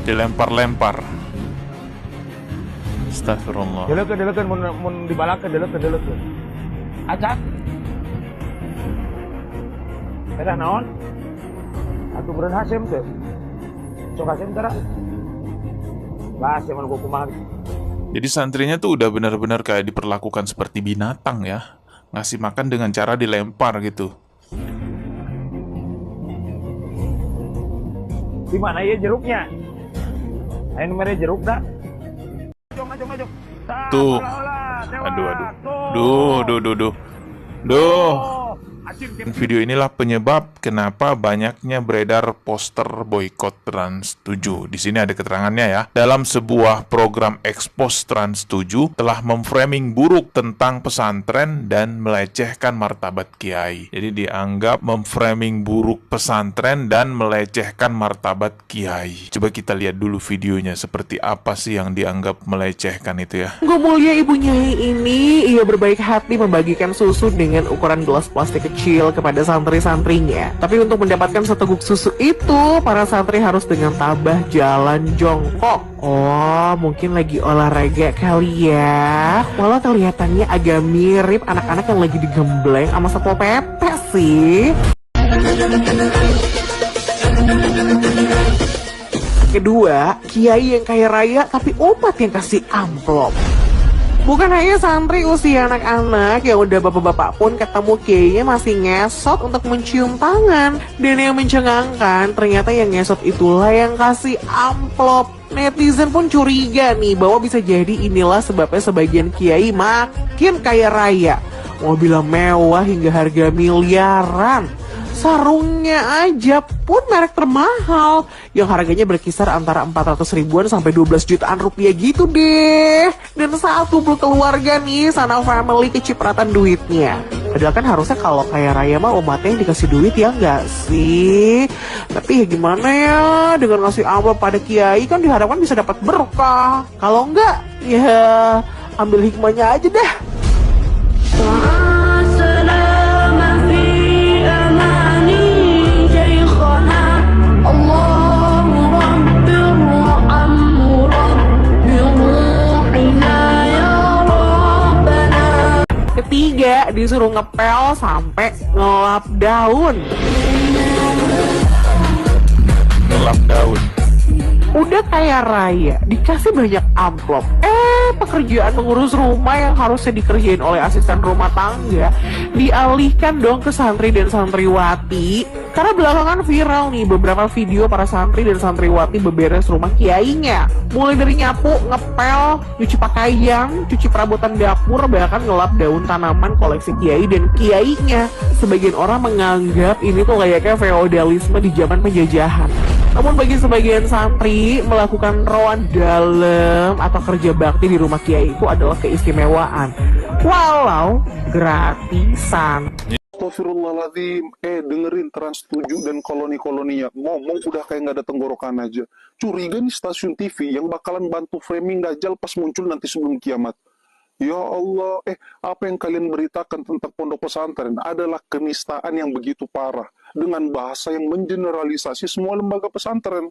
dilempar-lempar. Astagfirullah. Delekeun mun dibalakeun delekeun. Acak. Eta naon? Atuh beureun Hasyim teh. Sok Hasyim tara. Lah Hasyim anu kumaha. Jadi santrinya tuh udah benar-benar kayak diperlakukan seperti binatang ya. Ngasih makan dengan cara dilempar gitu. Di mana ya jeruknya? Ayo nomornya jeruk dah. Maju. Tuh. Aduh. Duh. Video inilah penyebab kenapa banyaknya beredar poster boykot Trans 7. Di sini ada keterangannya ya. Dalam sebuah program ekspos Trans 7 telah memframing buruk tentang pesantren dan melecehkan martabat kiai. Jadi dianggap memframing buruk pesantren dan melecehkan martabat kiai. Coba kita lihat dulu videonya seperti apa sih yang dianggap melecehkan itu ya. Gak mulia ibu Nyai ini, ia berbaik hati membagikan susu dengan ukuran gelas plastik kecil kepada santri-santrinya. Tapi untuk mendapatkan seteguk susu itu, para santri harus dengan tabah jalan jongkok. Oh, mungkin lagi olahraga kali ya. Walau kelihatannya agak mirip anak-anak yang lagi digembleng sama Satpol PP sih. Kedua, kiai yang kaya raya tapi umat yang kasih amplop. Bukan hanya santri usia anak-anak, yang udah bapak-bapak pun ketemu kiainya masih ngesot untuk mencium tangan. Dan yang mencengangkan, ternyata yang ngesot itulah yang kasih amplop. Netizen pun curiga nih bahwa bisa jadi inilah sebabnya sebagian kiai makin kaya raya. Mobil mewah hingga harga miliaran. Sarungnya aja pun merek termahal yang harganya berkisar antara 400 ribuan sampai 12 jutaan rupiah gitu deh. Dan saat kumpul keluarga nih, sana family kecipratan duitnya. Padahal kan harusnya kalau kaya raya mah umatnya yang dikasih duit ya enggak sih? Tapi ya gimana ya, dengan ngasih amplop pada kiai kan diharapkan bisa dapat berkah. Kalau enggak, ya ambil hikmahnya aja deh. Ketiga, disuruh ngepel sampai ngelap daun. Ngelap daun. Udah kaya raya, dikasih banyak amplop. Pekerjaan mengurus rumah yang harusnya dikerjain oleh asisten rumah tangga dialihkan dong ke santri dan santriwati. Karena belakangan viral nih beberapa video para santri dan santriwati beberes rumah kiainya. Mulai dari nyapu, ngepel, nyuci pakaian, cuci perabotan dapur, bahkan ngelap daun tanaman koleksi kiai dan kiainya. Sebagian orang menganggap ini tuh layaknya feodalisme di zaman penjajahan. Namun bagi sebagian santri, melakukan rawan dalam atau kerja bakti di rumah kiai itu adalah keistimewaan, walau gratisan. Astagfirullahaladzim, dengerin Trans 7 dan koloni-koloninya ngomong udah kayak nggak ada tenggorokan aja. Curiga nih stasiun TV yang bakalan bantu framing Dajjal pas muncul nanti sebelum kiamat. Ya Allah, apa yang kalian beritakan tentang pondok pesantren adalah kenistaan yang begitu parah dengan bahasa yang mengeneralisasi semua lembaga pesantren.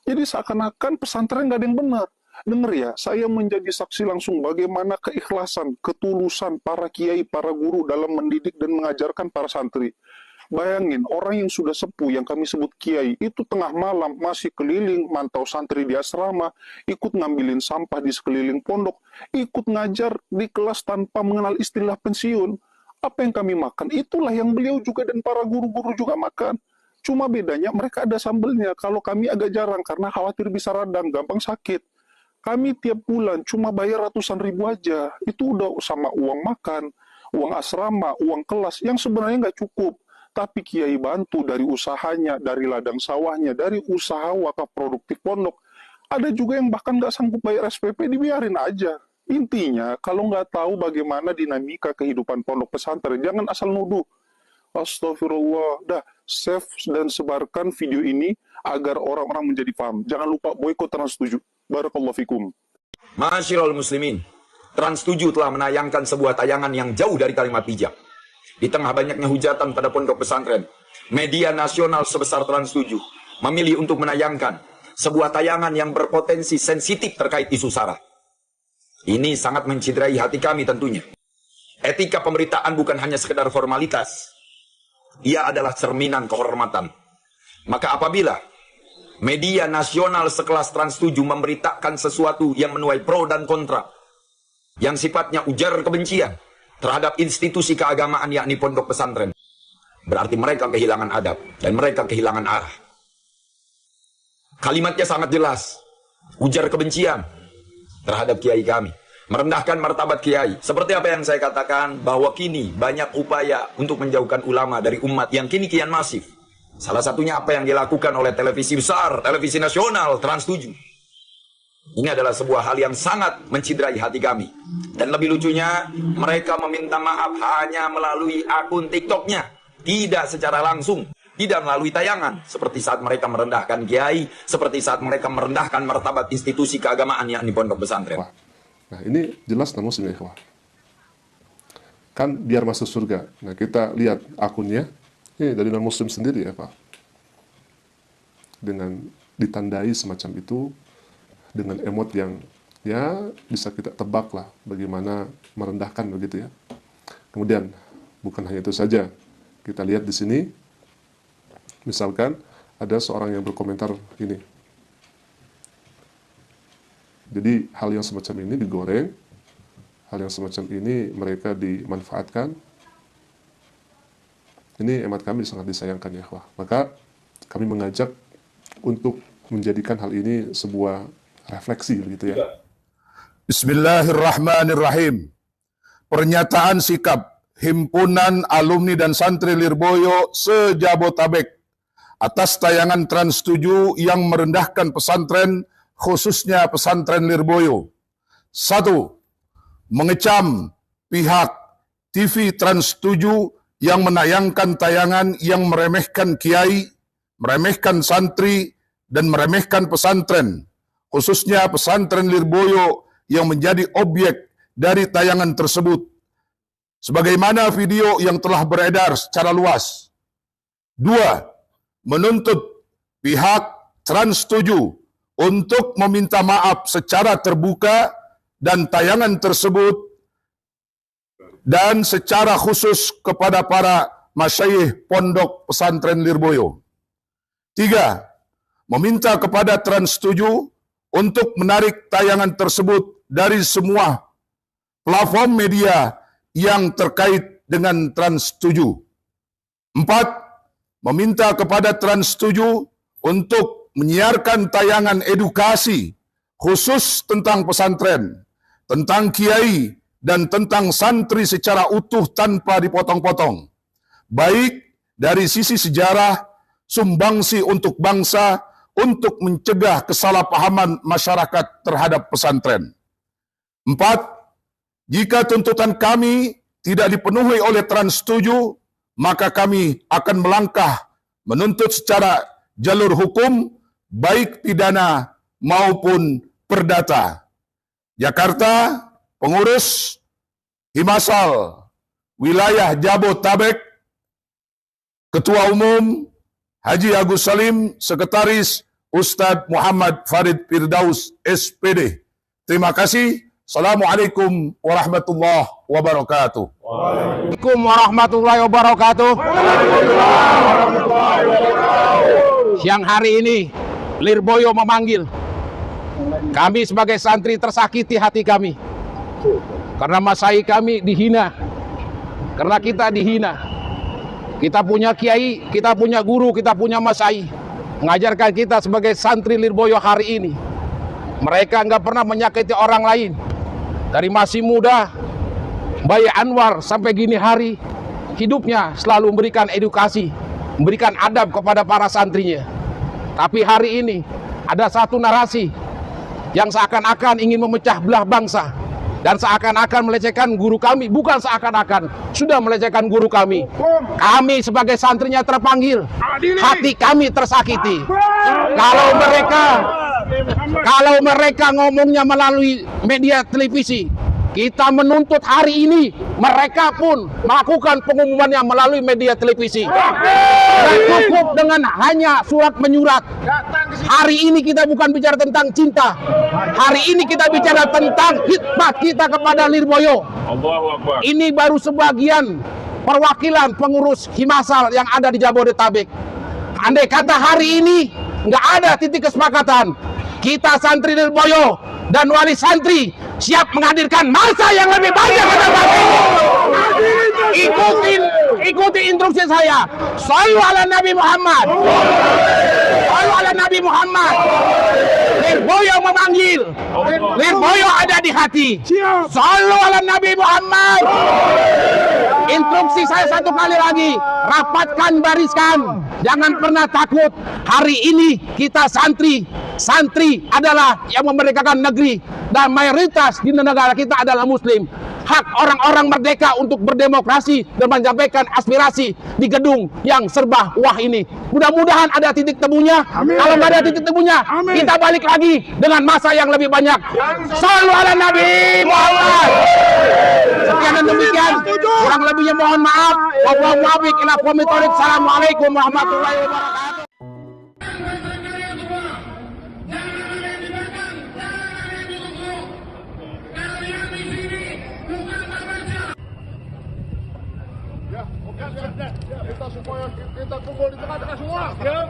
Jadi seakan-akan pesantren nggak ada yang benar. Dengar ya, saya menjadi saksi langsung bagaimana keikhlasan, ketulusan para kiai, para guru dalam mendidik dan mengajarkan para santri. Bayangin, orang yang sudah sepuh, yang kami sebut kiai, itu tengah malam masih keliling, mantau santri di asrama, ikut ngambilin sampah di sekeliling pondok, ikut ngajar di kelas tanpa mengenal istilah pensiun. Apa yang kami makan, itulah yang beliau juga dan para guru-guru juga makan. Cuma bedanya mereka ada sambelnya, kalau kami agak jarang karena khawatir bisa radang, gampang sakit. Kami tiap bulan cuma bayar ratusan ribu aja, itu udah sama uang makan, uang asrama, uang kelas, yang sebenarnya nggak cukup. Tapi kiai bantu dari usahanya, dari ladang sawahnya, dari usaha wakaf produktif pondok. Ada juga yang bahkan nggak sanggup bayar SPP, dibiarin aja. Intinya, kalau nggak tahu bagaimana dinamika kehidupan pondok pesantren, jangan asal nuduh. Astagfirullah. Dah, save dan sebarkan video ini agar orang-orang menjadi paham. Jangan lupa boykot Trans 7. Barakallahu fikum. Masyirul muslimin, Trans 7 telah menayangkan sebuah tayangan yang jauh dari kalimat bijak. Di tengah banyaknya hujatan pada pondok pesantren, media nasional sebesar Trans 7 memilih untuk menayangkan sebuah tayangan yang berpotensi sensitif terkait isu SARA. Ini sangat menciderai hati kami tentunya. Etika pemberitaan bukan hanya sekedar formalitas. Ia adalah cerminan kehormatan. Maka apabila media nasional sekelas Trans 7 memberitakan sesuatu yang menuai pro dan kontra, yang sifatnya ujar kebencian terhadap institusi keagamaan yakni pondok pesantren, berarti mereka kehilangan adab dan mereka kehilangan arah. Kalimatnya sangat jelas, ujar kebencian terhadap kiai kami, merendahkan martabat kiai. Seperti apa yang saya katakan, bahwa kini banyak upaya untuk menjauhkan ulama dari umat yang kini kian masif. Salah satunya apa yang dilakukan oleh televisi besar, televisi nasional, Trans 7. Ini adalah sebuah hal yang sangat menciderai hati kami. Dan lebih lucunya, mereka meminta maaf hanya melalui akun TikToknya, tidak secara langsung, tidak melalui tayangan. Seperti saat mereka merendahkan kiai, seperti saat mereka merendahkan martabat institusi keagamaan yakni pondok pesantren. Nah, ini jelas non muslim ya, ikhwah. Kan biar masuk surga. Nah, kita lihat akunnya. Ini dari non muslim sendiri ya, Pak. Dengan ditandai semacam itu dengan emot yang ya bisa kita tebak lah bagaimana merendahkan begitu ya. Kemudian bukan hanya itu saja. Kita lihat di sini misalkan ada seorang yang berkomentar ini. Jadi hal yang semacam ini digoreng, hal yang semacam ini mereka dimanfaatkan. Ini emat kami sangat disayangkan ya, ikhwah. Maka kami mengajak untuk menjadikan hal ini sebuah refleksi begitu ya. Bismillahirrahmanirrahim. Pernyataan sikap Himpunan Alumni dan Santri Lirboyo se-Jabotabek atas tayangan Trans 7 yang merendahkan pesantren, khususnya pesantren Lirboyo. 1. Mengecam pihak TV Trans 7 yang menayangkan tayangan yang meremehkan kiai, meremehkan santri, dan meremehkan pesantren, khususnya pesantren Lirboyo yang menjadi objek dari tayangan tersebut. Sebagaimana video yang telah beredar secara luas. 2. Menuntut pihak Trans 7 untuk meminta maaf secara terbuka dan tayangan tersebut dan secara khusus kepada para masyayikh pondok pesantren Lirboyo. 3. Meminta kepada Trans 7 untuk menarik tayangan tersebut dari semua platform media yang terkait dengan Trans 7. 4. Meminta kepada Trans 7 untuk menyiarkan tayangan edukasi khusus tentang pesantren, tentang kiai, dan tentang santri secara utuh tanpa dipotong-potong. Baik dari sisi sejarah, sumbangsi untuk bangsa, untuk mencegah kesalahpahaman masyarakat terhadap pesantren. 4. Jika tuntutan kami tidak dipenuhi oleh Trans 7, maka kami akan melangkah menuntut secara jalur hukum, baik pidana maupun perdata. Jakarta, Pengurus Himasal Wilayah Jabotabek, Ketua Umum Haji Agus Salim, Sekretaris Ustadz Muhammad Farid Firdaus, SPD. Terima kasih. Assalamualaikum warahmatullahi wabarakatuh. Waalaikumsalam warahmatullahi wabarakatuh. Siang hari ini Lirboyo memanggil kami sebagai santri, tersakiti hati kami karena masai kami dihina, karena kita dihina. Kita punya kiai, kita punya guru, kita punya masai mengajarkan kita sebagai santri Lirboyo hari ini. Mereka nggak pernah menyakiti orang lain. Dari masih muda Bayi Anwar sampai gini hari, hidupnya selalu memberikan edukasi, memberikan adab kepada para santrinya. Tapi hari ini ada satu narasi yang seakan-akan ingin memecah belah bangsa dan seakan-akan melecehkan guru kami. Bukan seakan-akan, sudah melecehkan guru kami. Kami sebagai santrinya terpanggil, hati kami tersakiti. Kalau mereka ngomongnya melalui media televisi, Kita menuntut hari ini mereka pun melakukan pengumumannya melalui media televisi. Tidak cukup dengan hanya surat menyurat. Hari ini kita bukan bicara tentang cinta. Hari ini kita bicara tentang khidmat kita kepada Lirboyo. Ini baru sebagian perwakilan pengurus Himasal yang ada di Jabodetabek. Andai kata hari ini nggak ada titik kesepakatan, kita santri Lirboyo dan wali santri siap menghadirkan masa yang lebih banyak pada hari ini. Ikuti instruksi saya. Shallu ala Nabi Muhammad. Shallu ala Nabi Muhammad. Lirboyo memanggil. Lirboyo ada di hati. Shallu ala Nabi Muhammad. Instruksi saya satu kali lagi, rapatkan barisan. Jangan pernah takut. Hari ini kita santri adalah yang memerdekakan negeri, dan mayoritas di negara kita adalah muslim. Hak orang-orang merdeka untuk berdemokrasi dan menyampaikan aspirasi di gedung yang serba wah ini. Mudah-mudahan ada titik temunya. Kalau nggak ada titik temunya, kita balik lagi dengan masa yang lebih banyak. Shallu ala Nabi Muhammad. Sekian dan demikian, kurang lebihnya mohon maaf. Wassalamualaikum warahmatullahi wabarakatuh. Kita supaya kita kumpul di tengah-tengah semua. Ya.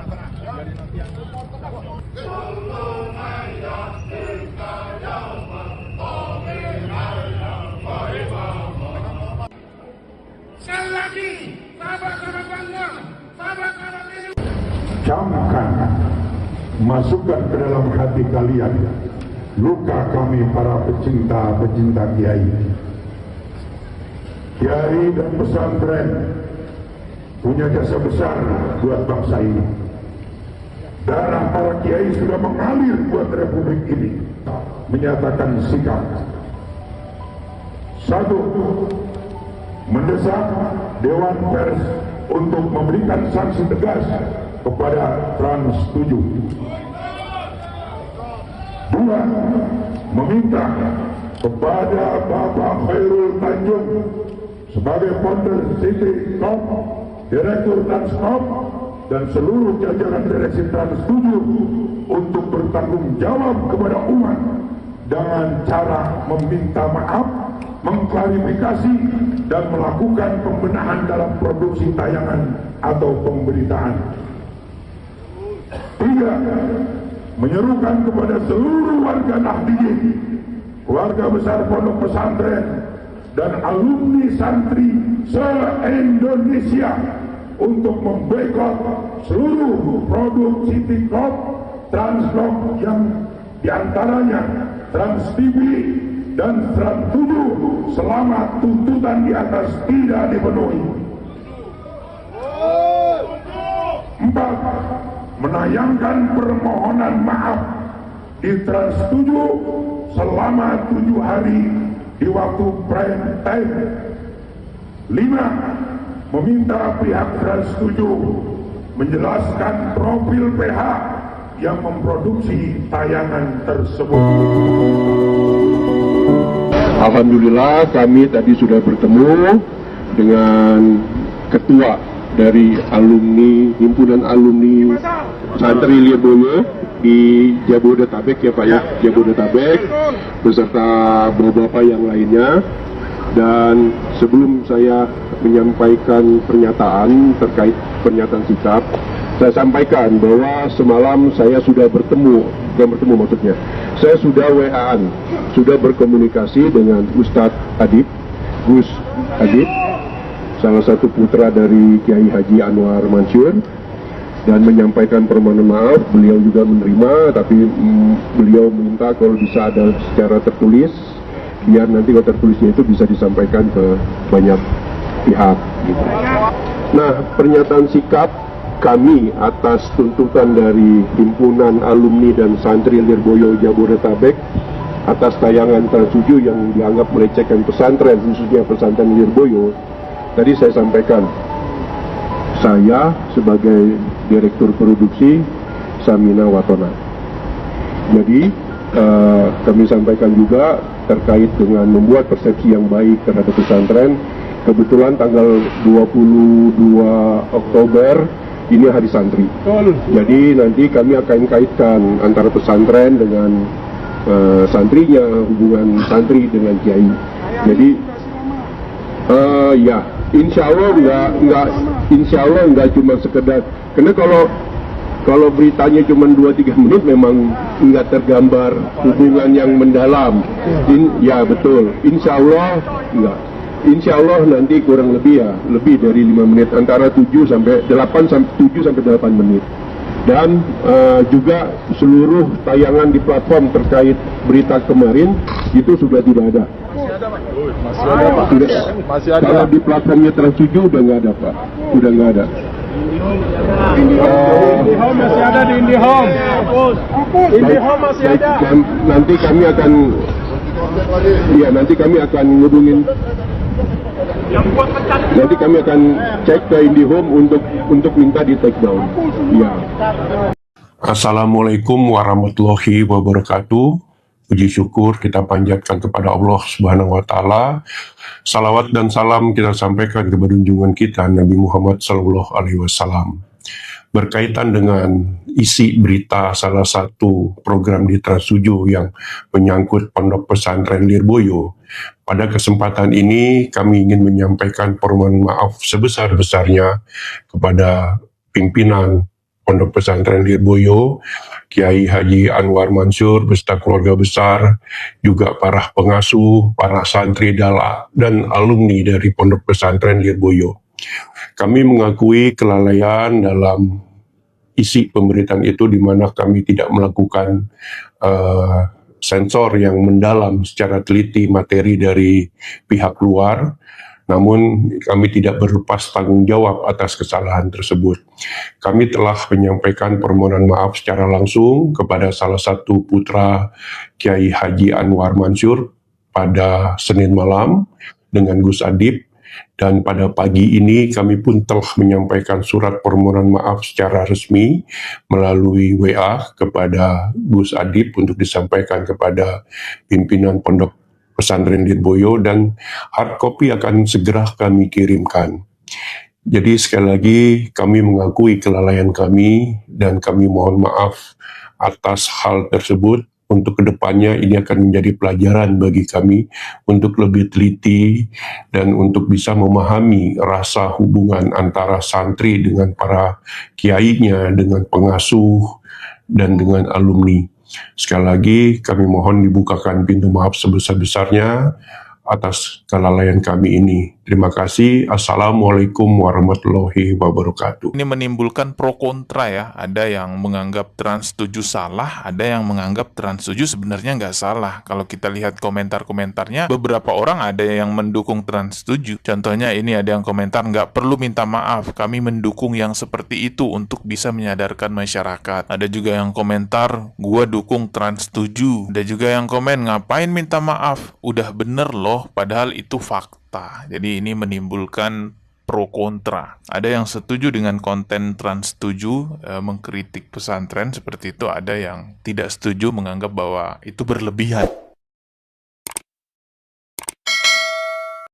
Sekali lagi, sahabat-sahabat bangsa, sahabat-sahabat ini. Camkan, masukkan ke dalam hati kalian luka kami para pecinta kiai. Kiai dan pesantren punya jasa besar buat bangsa ini. Darah para kiai sudah mengalir buat republik ini. Menyatakan sikap. Satu, mendesak Dewan Pers untuk memberikan sanksi tegas kepada Trans 7. Dua, meminta kepada Bapak Khairul Tanjung sebagai founder City Corp, Direktur Transcorp, dan seluruh jajaran direksi Trans 7 untuk bertanggung jawab kepada umat dengan cara meminta maaf, mengklarifikasi, dan melakukan pembenahan dalam produksi tayangan atau pemberitaan. Tiga, menyerukan kepada seluruh warga Nahdliyin, keluarga besar pondok pesantren, dan alumni santri se-Indonesia untuk memboikot seluruh produk City Corp, Transcorp yang diantaranya Trans TV dan Trans 7 selama tuntutan di atas tidak dipenuhi. 4. Menayangkan permohonan maaf di Trans 7 selama 7 hari di waktu prime time. 5. Meminta pihak Trans 7 menjelaskan profil PH yang memproduksi tayangan tersebut. Alhamdulillah kami tadi sudah bertemu dengan ketua dari himpunan alumni santri Lirboyo di Jabodetabek ya Pak ya, Jabodetabek beserta beberapa yang lainnya. Dan sebelum saya menyampaikan pernyataan terkait pernyataan sikap, saya sampaikan bahwa semalam saya sudah saya sudah WA-an, sudah berkomunikasi dengan Ustadz Adib, Gus Adib, salah satu putra dari Kiai Haji Anwar Mansur, dan menyampaikan permohonan maaf. Beliau juga menerima, tapi beliau minta kalau bisa ada secara tertulis, biar nanti kalau tertulisnya itu bisa disampaikan ke banyak pihak gitu. Nah, pernyataan sikap kami atas tuntutan dari himpunan alumni dan santri Lirboyo Jabodetabek atas tayangan Trans 7 yang dianggap melecehkan pesantren, khususnya pesantren Lirboyo, tadi saya sampaikan, saya sebagai direktur produksi Samina Watona. Jadi kami sampaikan juga terkait dengan membuat persepsi yang baik terhadap pesantren. Kebetulan tanggal 22 Oktober ini hari santri. Jadi nanti kami akan kaitkan antara pesantren dengan santrinya, hubungan santri dengan kiai. Jadi ya, insya Allah nggak cuma sekedar, karena kalau beritanya cuma 2-3 menit memang nggak tergambar hubungan yang mendalam. Ya betul, insya Allah nggak. Insya Allah nanti kurang lebih lebih dari 5 menit, antara 7 sampai 8 menit. Dan juga seluruh tayangan di platform terkait berita kemarin itu sudah tidak ada. Masih ada. Kalau di platformnya Trans 7 udah nggak ada, Pak. Udah nggak ada. IndiHome masih ada di IndiHome. IndiHome masih ada. Nanti kami akan ngubungin. Nanti kami akan cek ke IndiHome untuk minta di take down. Ya. Assalamualaikum warahmatullahi wabarakatuh. Puji syukur kita panjatkan kepada Allah Subhanahu wa Ta'ala. Salawat dan salam kita sampaikan kepada junjungan kita Nabi Muhammad Sallallahu Alaihi Wasallam. Berkaitan dengan isi berita salah satu program di Trans 7 yang menyangkut Pondok Pesantren Lirboyo, pada kesempatan ini kami ingin menyampaikan permohonan maaf sebesar-besarnya kepada pimpinan Pondok Pesantren Lirboyo, Kiai Haji Anwar Mansur beserta keluarga besar, juga para pengasuh, para santri dan alumni dari Pondok Pesantren Lirboyo. Kami mengakui kelalaian dalam isi pemberitaan itu, di mana kami tidak melakukan sensor yang mendalam secara teliti materi dari pihak luar. Namun kami tidak berlepas tanggung jawab atas kesalahan tersebut. Kami telah menyampaikan permohonan maaf secara langsung kepada salah satu putra Kiai Haji Anwar Mansur pada Senin malam dengan Gus Adib, dan pada pagi ini kami pun telah menyampaikan surat permohonan maaf secara resmi melalui WA kepada Gus Adib untuk disampaikan kepada pimpinan Pondok Pesantren Lirboyo, dan hard copy akan segera kami kirimkan. Jadi sekali lagi kami mengakui kelalaian kami dan kami mohon maaf atas hal tersebut. Untuk kedepannya ini akan menjadi pelajaran bagi kami untuk lebih teliti dan untuk bisa memahami rasa hubungan antara santri dengan para kiainya, dengan pengasuh, dan dengan alumni. Sekali lagi kami mohon dibukakan pintu maaf sebesar-besarnya atas kelalaian kami ini. Terima kasih. Assalamualaikum warahmatullahi wabarakatuh. Ini menimbulkan pro kontra ya. Ada yang menganggap Trans 7 salah, ada yang menganggap Trans 7 sebenarnya nggak salah. Kalau kita lihat komentar-komentarnya, beberapa orang ada yang mendukung Trans 7. Contohnya ini ada yang komentar, nggak perlu minta maaf, kami mendukung yang seperti itu untuk bisa menyadarkan masyarakat. Ada juga yang komentar, gua dukung Trans 7. Ada juga yang komen, ngapain minta maaf, udah bener loh, padahal itu fakta. Jadi ini menimbulkan pro kontra. Ada yang setuju dengan konten Trans 7 mengkritik pesantren seperti itu, ada yang tidak setuju, menganggap bahwa itu berlebihan.